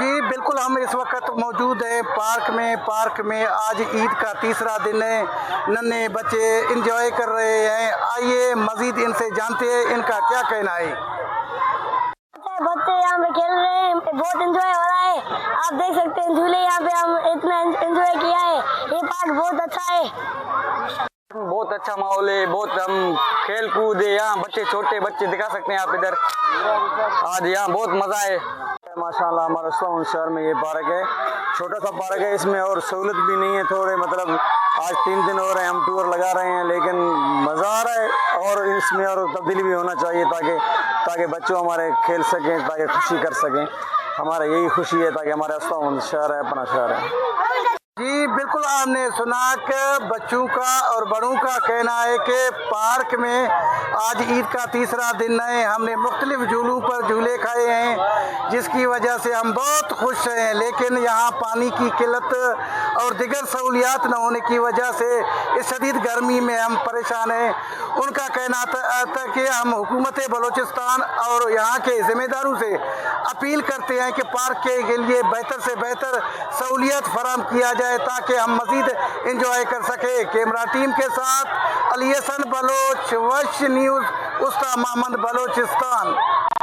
जी बिल्कुल, हम इस वक्त मौजूद हैं पार्क में आज ईद का तीसरा दिन है। नन्हे बच्चे एंजॉय कर रहे हैं। आइए मजीद इनसे जानते हैं इनका क्या कहना है। बच्चे यहाँ पे खेल रहे हैं, बहुत एंजॉय हो रहा है। आप देख सकते हैं झूले यहाँ पे हम इतना एंजॉय किया है। ये पार्क बहुत अच्छा है। बहुत अच्छा माहौल है, बहुत हम खेल कूद है यहाँ, बच्चे छोटे बच्चे दिखा सकते हैं आप इधर। आज यहाँ बहुत मजा है माशाल्लाह। हमारे इस्लाम शहर में ये पार्क है, छोटा सा पार्क है, इसमें और सहूलत भी नहीं है थोड़े, मतलब आज 3 दिन हो रहे हैं हम टूर लगा रहे हैं, लेकिन मज़ा आ रहा है और इसमें और तब्दीली भी होना चाहिए ताकि बच्चों हमारे खेल सकें, ताकि खुशी कर सकें। हमारा यही खुशी है ताकि हमारा इस्लाम शहर है अपना शहर है। जी बिल्कुल, आपने सुना कि बच्चों का और बड़ों का कहना है कि पार्क में आज ईद का तीसरा दिन है। हमने मुख्तलिफ झूलों पर झूले खाए हैं जिसकी वजह से हम बहुत खुश हैं, लेकिन यहाँ पानी की किल्लत और दिगर सहूलियात न होने की वजह से इस शदीद गर्मी में हम परेशान हैं। उनका कहना था कि हम हुकूमत बलूचिस्तान और यहाँ के ज़िम्मेदारों से अपील करते हैं कि पार्क के लिए बेहतर से बेहतर सहूलियत फराहम किया जाए ताकि हम मज़ीद इंजॉय कर सके। कैमरा टीम के साथ अली हसन बलोच, वश न्यूज़, उस्ता मोहम्मद बलोचिस्तान।